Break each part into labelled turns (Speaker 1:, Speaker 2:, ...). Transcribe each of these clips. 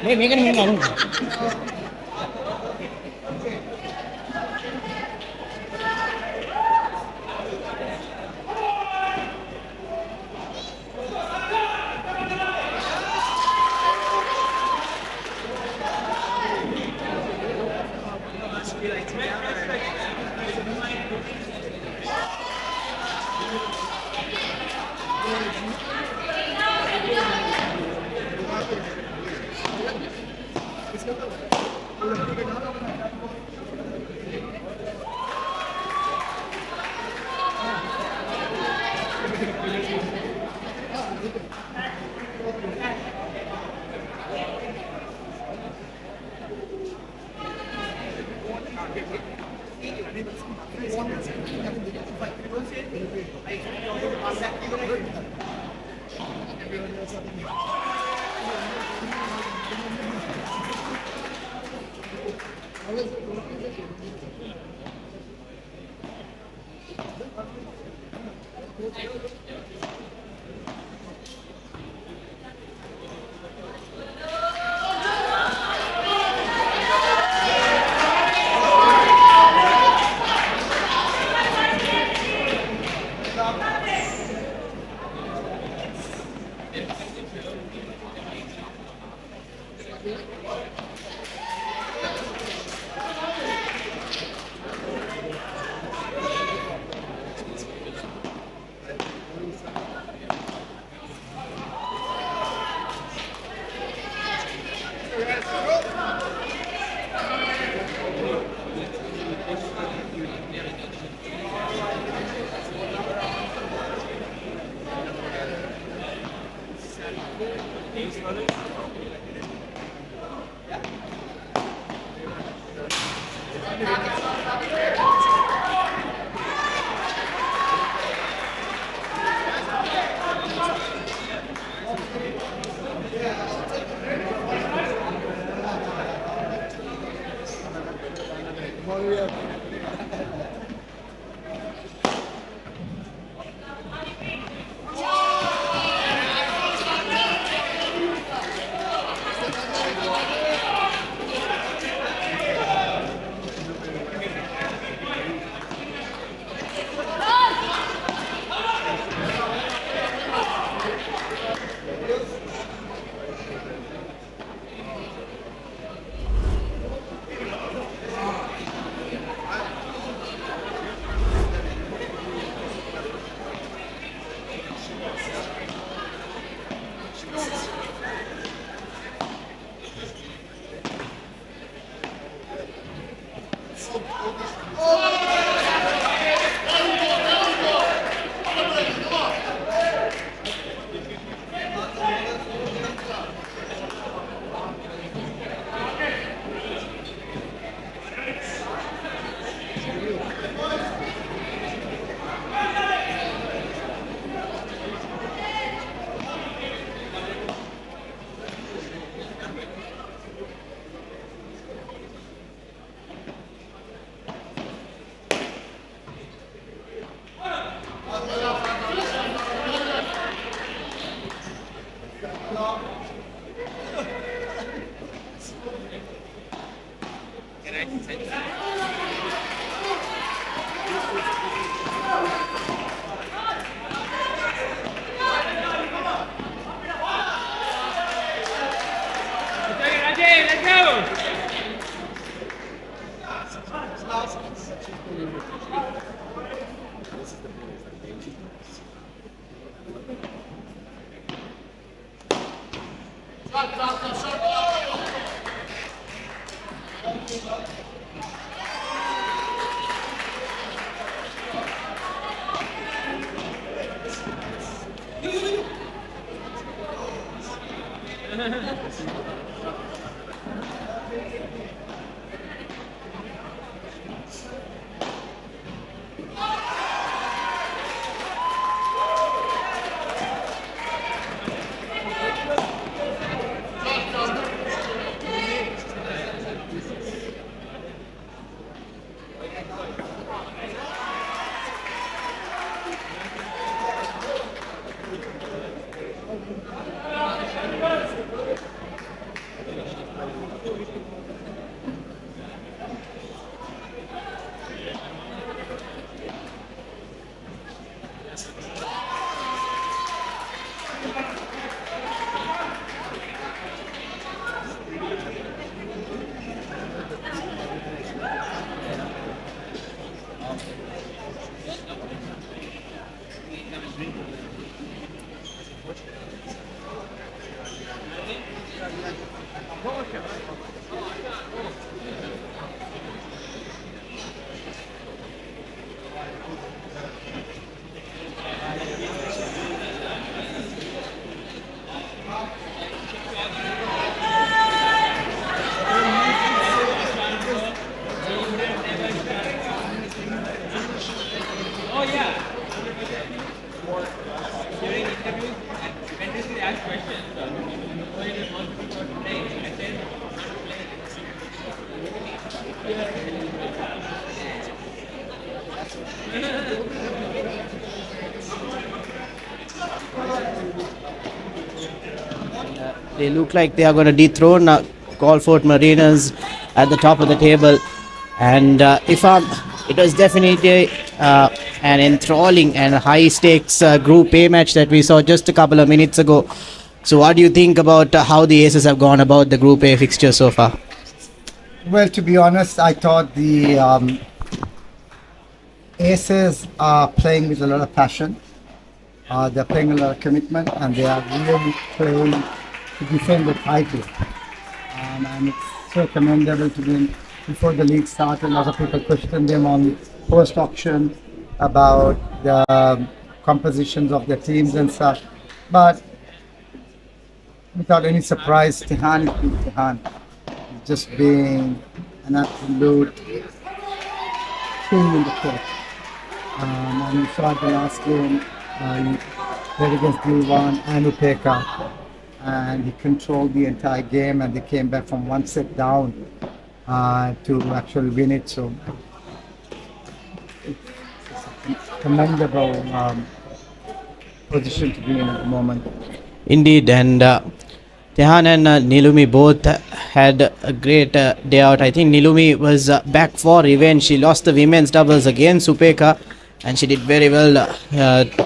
Speaker 1: mấy cái này luôn. They look like they are going to dethrone Colfort Mariners at the top of the table. And if it was definitely an enthralling and high stakes Group A match that we saw just a couple of minutes ago. So what do you think about how the Aces have gone about the Group A fixture so far?
Speaker 2: Well, to be honest, I thought the Aces are playing with a lot of passion. They're playing a lot of commitment, and they are really playing to defend the title. And it's so commendable to them. Before the league started, a lot of people questioned them on post-auction about the compositions of their teams and stuff. But without any surprise, Tehan is being Tehan. He's just being an absolute king in the court. And you saw the last game, he played against Dilwan and Upeka, and he controlled the entire game, and they came back from one set down to actually win it. So it's a commendable position to be in at the moment.
Speaker 1: Indeed, and Tehan and Nilumi both had a great day out. I think Nilumi was back for revenge. She lost the women's doubles against Upeka, and she did very well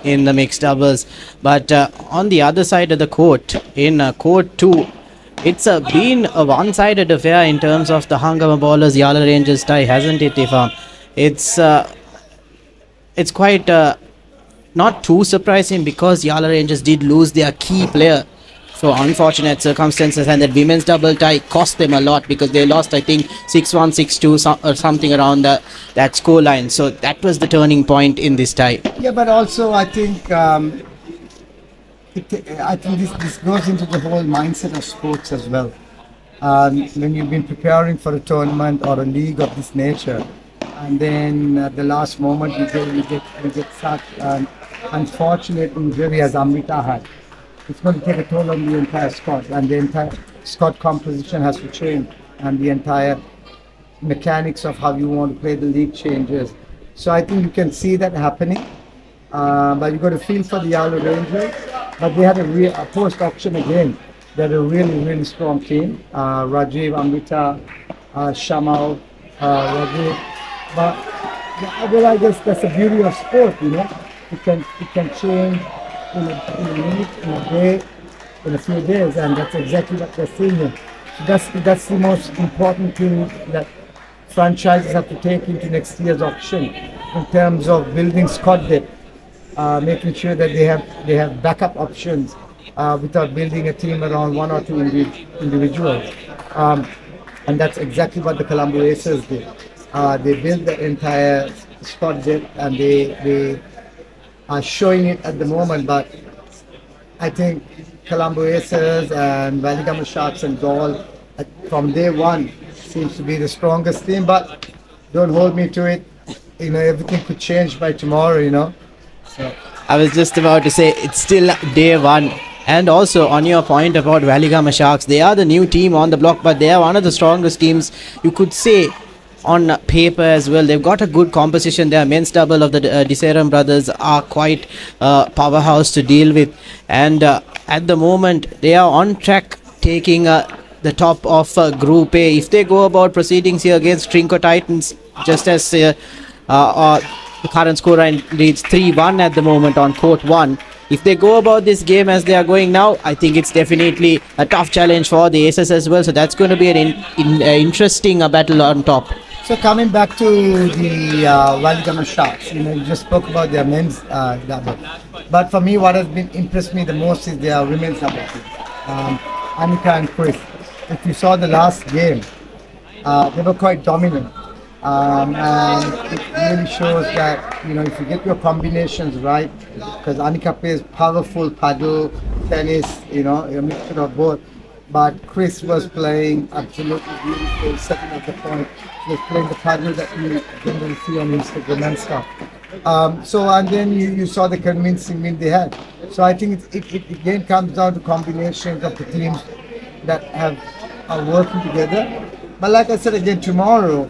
Speaker 1: in the mixed doubles. But on the other side of the court, in court 2, it's been a one-sided affair in terms of the Ahangama ballers Yala Rangers tie, hasn't it, Ifam? It's quite not too surprising because Yala Rangers did lose their key player for unfortunate circumstances, and that women's double tie cost them a lot because they lost, I think, 6-1, 6-2 or something around that score line. So that was the turning point in this tie.
Speaker 2: Yeah, but also I think this goes into the whole mindset of sports as well. When you've been preparing for a tournament or a league of this nature, and then at the last moment you get such an unfortunate injury as Amrita had. It's going to take a toll on the entire squad, and the entire squad composition has to change, and the entire mechanics of how you want to play the league changes. So I think you can see that happening, but you got to feel for the Yala Rangers. But they had a post-auction again. They had a really, really strong team. Rajiv, Amrita, Shamal, Rajiv. But well, I guess that's the beauty of sport, you know. It can change in a minute, in a day, in a few days, and that's exactly what we're seeing here. So that's the most important thing that franchises have to take into next year's auction in terms of building squad depth, making sure that they have backup options without building a team around one or two individuals. And that's exactly what the Colombo Aces did. They built the entire squad depth, and they are showing it at the moment, but I think Colombo Aces and Valligama Sharks and Gaul from day one seems to be the strongest team, but don't hold me to it. You know, everything could change by tomorrow, you know. So
Speaker 1: I was just about to say it's still day one. And also on your point about Valligama Sharks, they are the new team on the block, but they are one of the strongest teams, you could say, on paper as well. They've got a good composition. Their men's double of the Deseram brothers are quite powerhouse to deal with, and at the moment they are on track taking the top of Group A. If they go about proceedings here against Trinco Titans, just as the The current score reads 3-1 at the moment on court 1. If they go about this game as they are going now, I think it's definitely a tough challenge for the Aces as well. So that's going to be an interesting battle on top.
Speaker 2: So coming back to the Ahangama Sharks, you just spoke about their men's double, but for me, what has been impressed me the most is their women's double team. Anika and Chris. If you saw the last game, they were quite dominant, and it really shows that if you get your combinations right, because Anika plays powerful paddle, tennis, a mixture of both. But Chris was playing absolutely beautiful, setting up the point. He was playing the paddle that you generally see on Instagram and stuff. And then you saw the convincing win they had. So I think it again comes down to combinations of the teams that are working together. But like I said again, tomorrow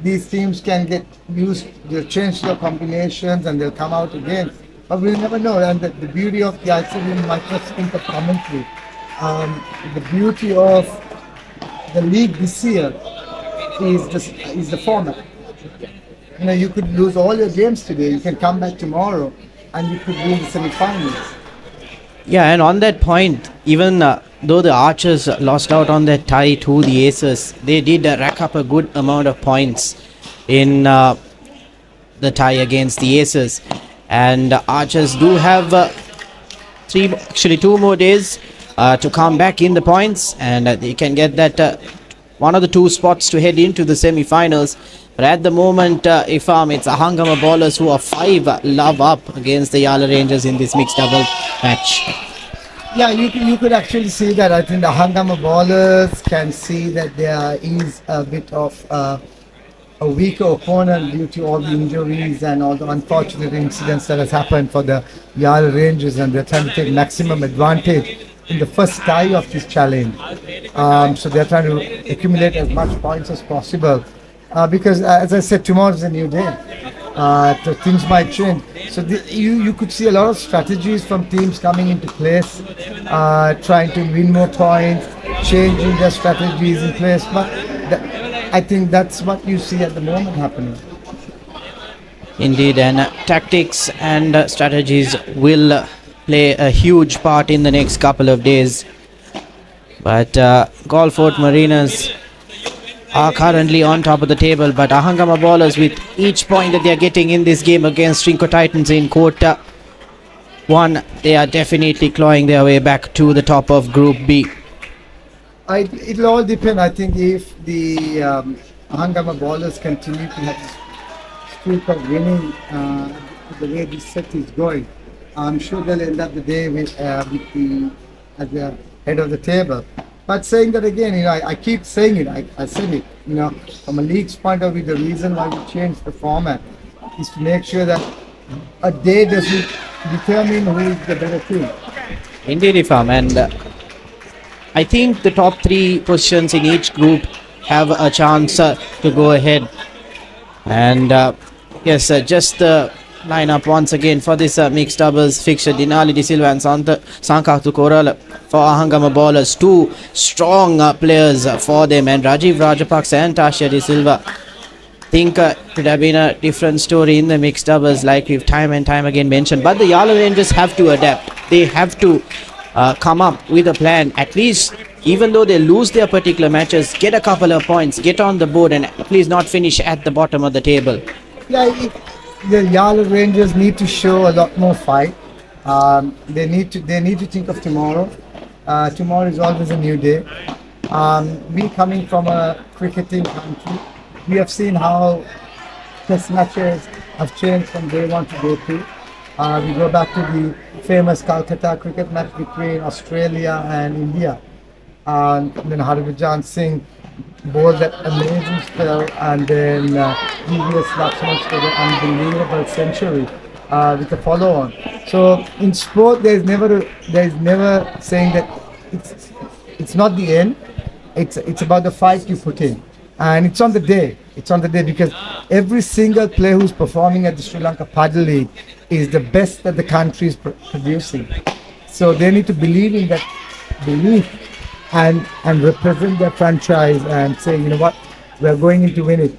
Speaker 2: these teams can get used, they'll change their combinations and they'll come out again. But we'll never know. And the beauty of the ICB might just think of commentary. The beauty of the league this year is the format. You could lose all your games today. You can come back tomorrow, and you could win the semi-finals.
Speaker 1: Yeah, and on that point, even though the Archers lost out on that tie to the Aces, they did rack up a good amount of points in the tie against the Aces. And Archers do have 2 more days to come back in the points, and they can get that one of the 2 spots to head into the semi-finals. But at the moment, it's Ahangama ballers who are 5 love up against the Yala Rangers in this mixed double match.
Speaker 2: Yeah, you could actually see that. I think the Ahangama ballers can see that there is a bit of a weaker opponent due to all the injuries and all the unfortunate incidents that has happened for the Yala Rangers, and they're trying to take maximum advantage in the first tie of this challenge. So they're trying to accumulate as much points as possible. Because as I said, tomorrow is a new day. So things might change. So you could see a lot of strategies from teams coming into place, trying to win more points, changing their strategies in place. But I think that's what you see at the moment happening.
Speaker 1: Indeed, and tactics and strategies will play a huge part in the next couple of days. But Golfort Marinas are currently on top of the table, but Ahangama ballers, with each point that they are getting in this game against Trinco Titans in court 1, they are definitely clawing their way back to the top of Group B.
Speaker 2: It'll all depend. I think if the Ahangama ballers continue to have this streak of winning the way this set is going, I'm sure they'll end up the day with at the head of the table. But saying that again, I keep saying it. I said it. From a league's point of view, the reason why we changed the format is to make sure that a day doesn't determine who is the better team.
Speaker 1: Indeed, Ifam, and I think the top 3 positions in each group have a chance to go ahead. And yes, just the lineup once again for this mixed doubles fixture: Dinali De Silva and Sankathu Koral for Ahangama ballers, 2 strong players for them, and Rajiv Rajapaksa and Tasha De Silva. I think it would have been a different story in the mixed doubles, like we've time and time again mentioned. But the Yala Rangers have to adapt. They have to come up with a plan, at least, even though they lose their particular matches, get a couple of points, get on the board, and please not finish at the bottom of the table.
Speaker 2: Yeah, the Yala Rangers need to show a lot more fight. They need to think of tomorrow. Tomorrow is always a new day. We coming from a cricketing country, we have seen how test matches have changed from day 1 to day 2. We go back to the famous Calcutta cricket match between Australia and India. And then Harbhajan Singh bowled that amazing spell, and then previous Lakshman scored an unbelievable century with a follow-on. So in sport, there is never saying that it's not the end. It's about the fight you put in, and it's on the day. It's on the day, because every single player who's performing at the Sri Lanka Paddle League is the best that the country is producing. So they need to believe in that belief and represent their franchise and say, you know what, we're going in to win it.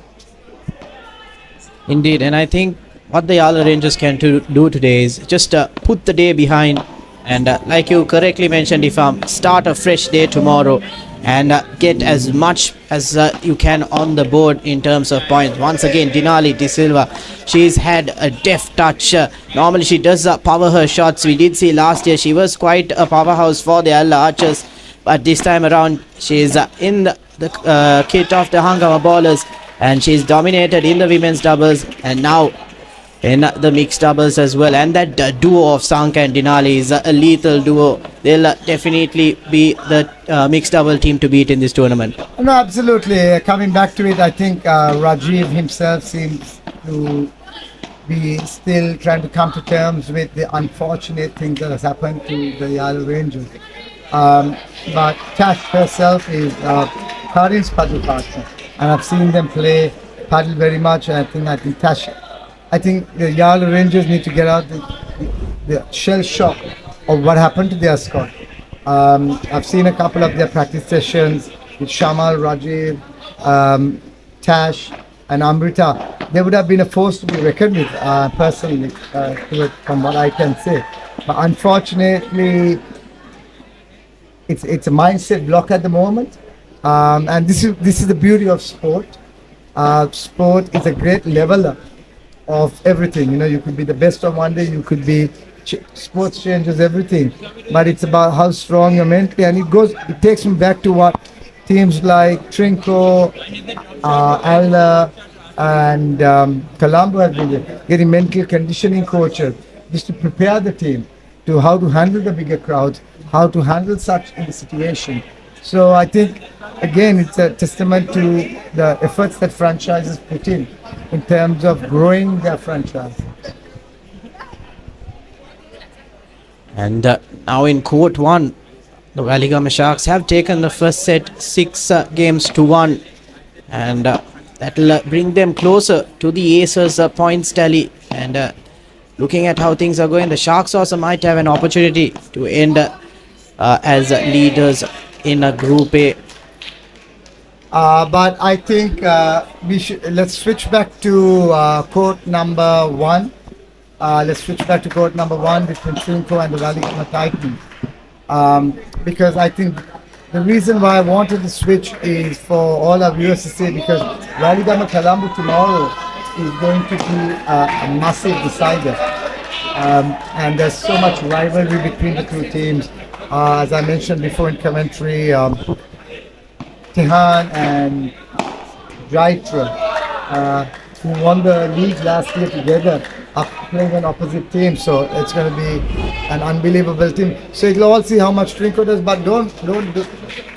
Speaker 1: Indeed, and I think what the Yala Rangers can do today is just put the day behind, and like you correctly mentioned, if start a fresh day tomorrow and get as much as you can on the board in terms of points. Once again, Denali De Silva, she's had a deft touch. Normally, she does power her shots. We did see last year she was quite a powerhouse for the Yala Archers, but this time around, she's in the kit of the Ahangama ballers, and she's dominated in the women's doubles, and now in the mixed doubles as well. And that duo of Sanka and Denali is a lethal duo. They'll definitely be the mixed double team to beat in this tournament.
Speaker 2: No, absolutely. Coming back to it, I think Rajiv himself seems to be still trying to come to terms with the unfortunate things that has happened to the Yala Rangers. But Tash herself is Karin's paddle partner, and I've seen them play paddle very much. And I think Tash, I think the Yala Rangers need to get out the shell shock of what happened to their squad. I've seen a couple of their practice sessions with Shamal, Rajiv, Tash, and Amrita. They would have been a force to be reckoned with, personally, from what I can say. But unfortunately, it's a mindset block at the moment, and this is the beauty of sport. Sport is a great leveler of everything. You know, you could be the best on one day, you could be sports changes everything, but it's about how strong you're mentally, and it takes me back to what teams like Trinco, Alna, and Colombo have been getting mental conditioning coaches just to prepare the team to how to handle the bigger crowds, how to handle such in the situation. So I think again it's a testament to the efforts that franchises put in terms of growing their franchise.
Speaker 1: And now in court one, the Ahangama Sharks have taken the first set 6 games to 1, and that'll bring them closer to the Aces points tally. And looking at how things are going, the Sharks also might have an opportunity to end as leaders in a Group A.
Speaker 2: But I think let's switch back to court number 1. Let's switch back to court number 1 between Trinco and the Ahangama Titans. Because I think the reason why I wanted to switch is for all our viewers to see, because Ahangama Colombo tomorrow is going to be a massive decider. And there's so much rivalry between the two teams. As I mentioned before in commentary, Tihan and Jaitra, who won the league last year together, are playing an opposite team. So it's going to be an unbelievable team. So you'll all see how much Trinco does, but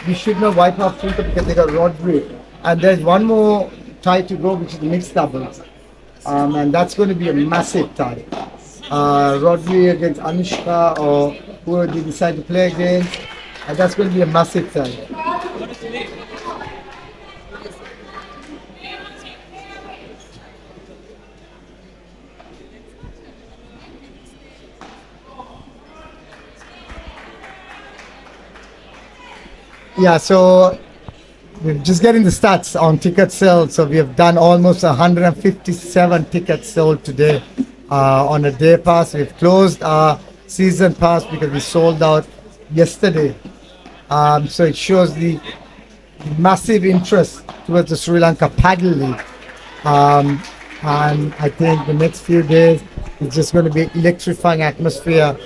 Speaker 2: we should not wipe off Trinco because they got Rodri. And there's one more tie to go, which is the mixed doubles. And that's going to be a massive tie. Rodri against Anushka, or whoever they decide to play against, and that's going to be a massive tie. Yeah, so we're just getting the stats on ticket sales. So we have done almost 157 tickets sold today on a day pass. We've closed our season pass because we sold out yesterday. So it shows the massive interest towards the Sri Lanka Paddle League. And I think the next few days it's just going to be electrifying atmosphere,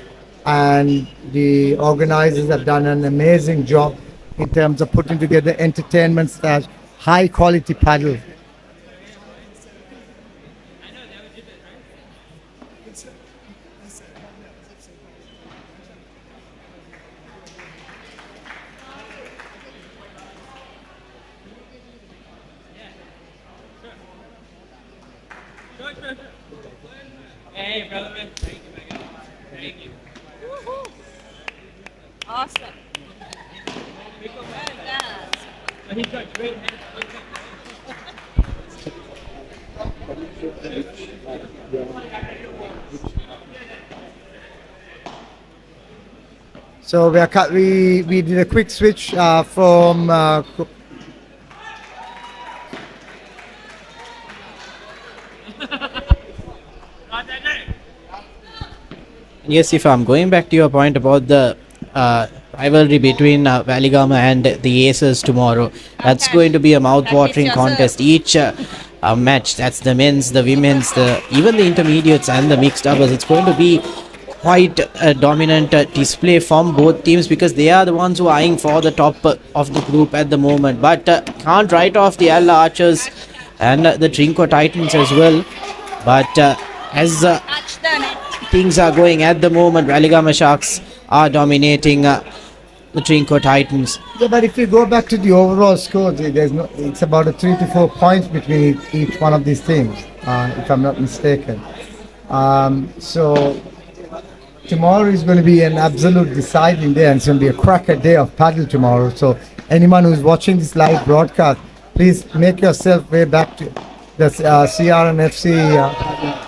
Speaker 2: and the organizers have done an amazing job in terms of putting together entertainment / high quality paddle.
Speaker 3: Hey, brother, man. Thank you, man. Thank you. Woo-hoo. Awesome. He's got great hands.
Speaker 2: So we did a quick switch from
Speaker 1: Yes, if I'm going back to your point about the rivalry between Valigama and the Aces tomorrow, that's going to be a mouth-watering contest. Each match, that's the men's, the women's, the even the intermediates and the mixed doubles. It's going to be quite a dominant display from both teams because they are the ones who are eyeing for the top of the group at the moment. But can't write off the Yala Archers and the Trinco Titans as well. But as things are going at the moment, Valigama Sharks are dominating the Trinco Titans.
Speaker 2: Yeah, but if you go back to the overall score, there's no. It's about a 3 to 4 points between each one of these teams, if I'm not mistaken. So tomorrow is going to be an absolute deciding day, and it's going to be a cracker day of paddle tomorrow. So anyone who's watching this live broadcast, please make yourself way back to the CR and FC.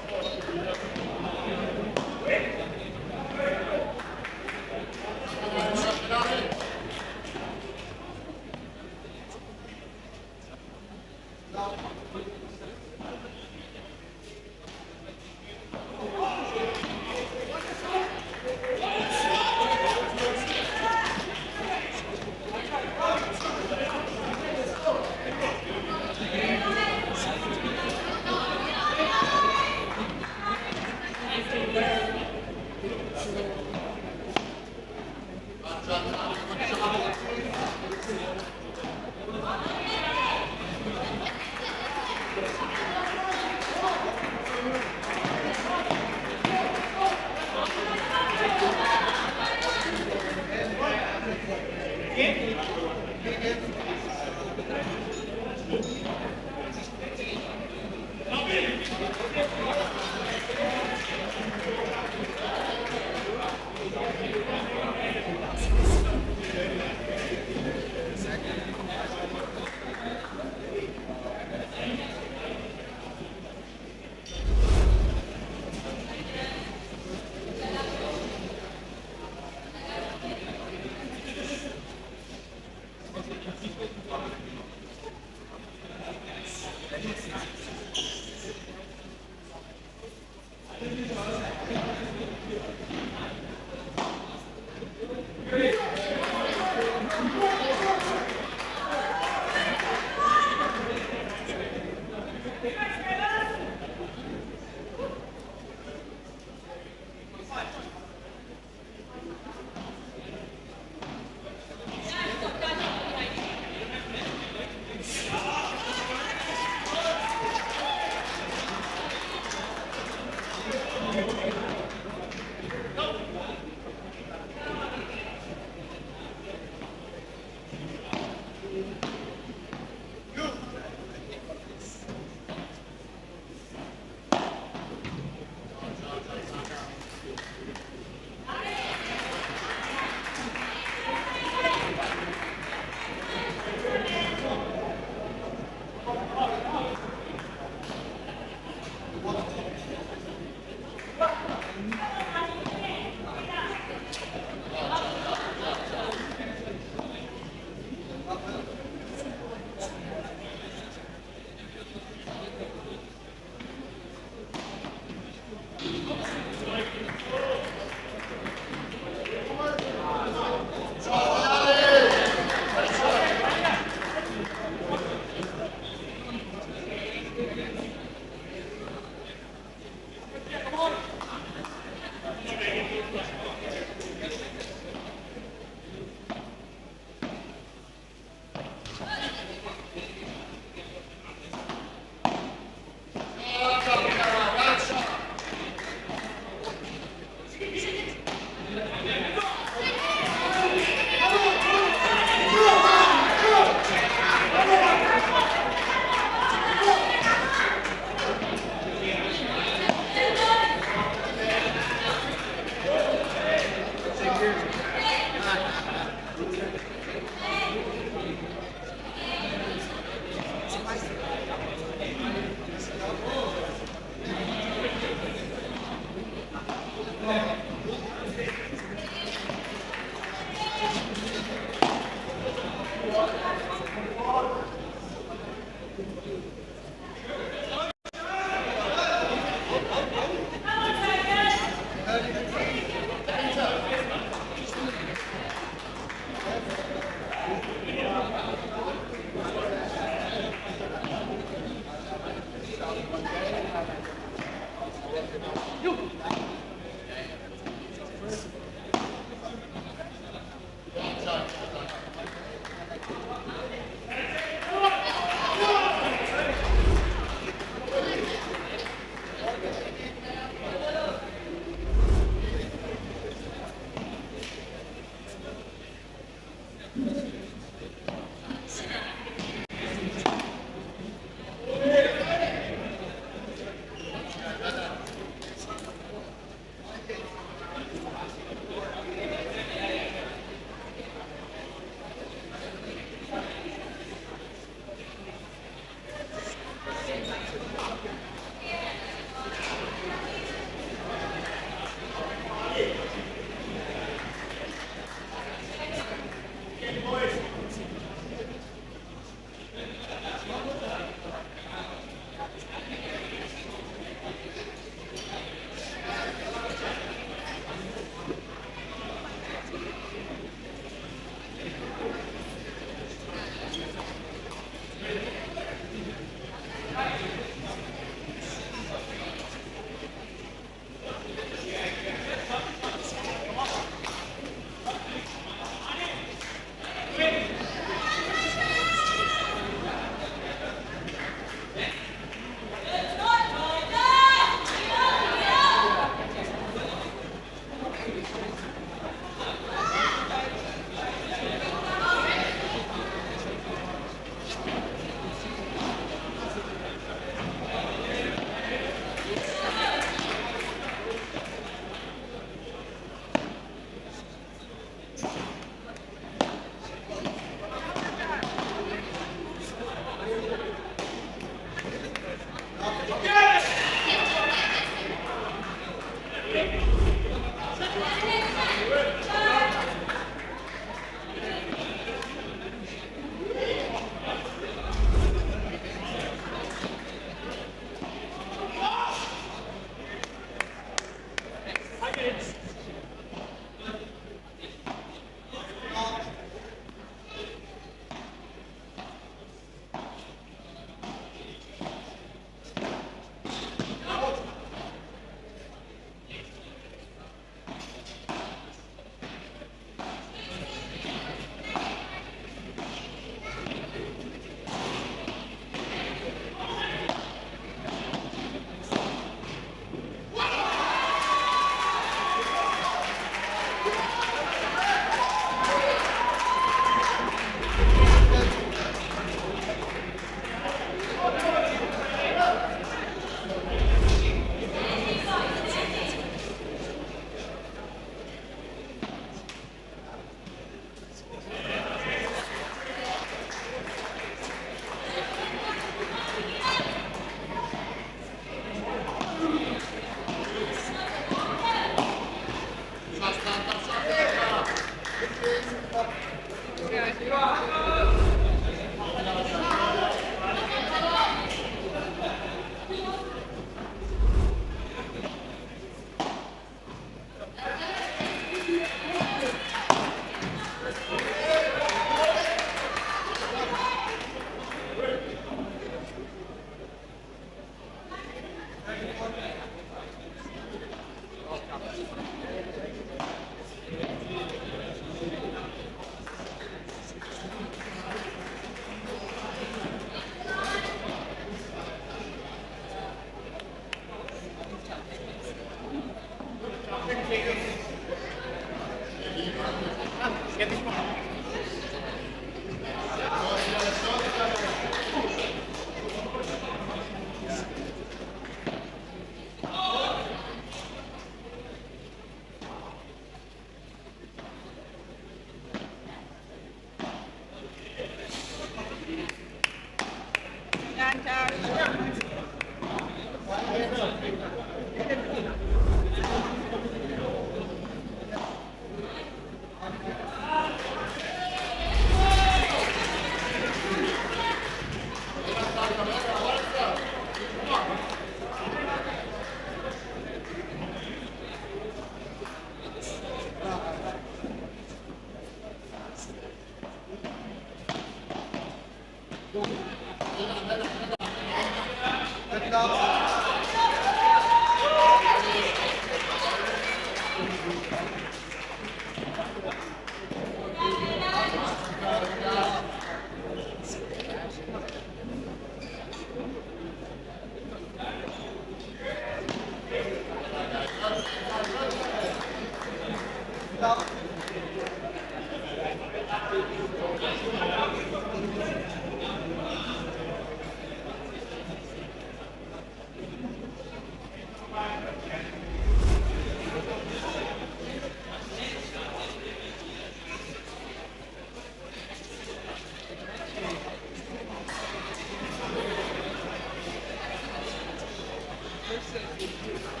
Speaker 3: Versus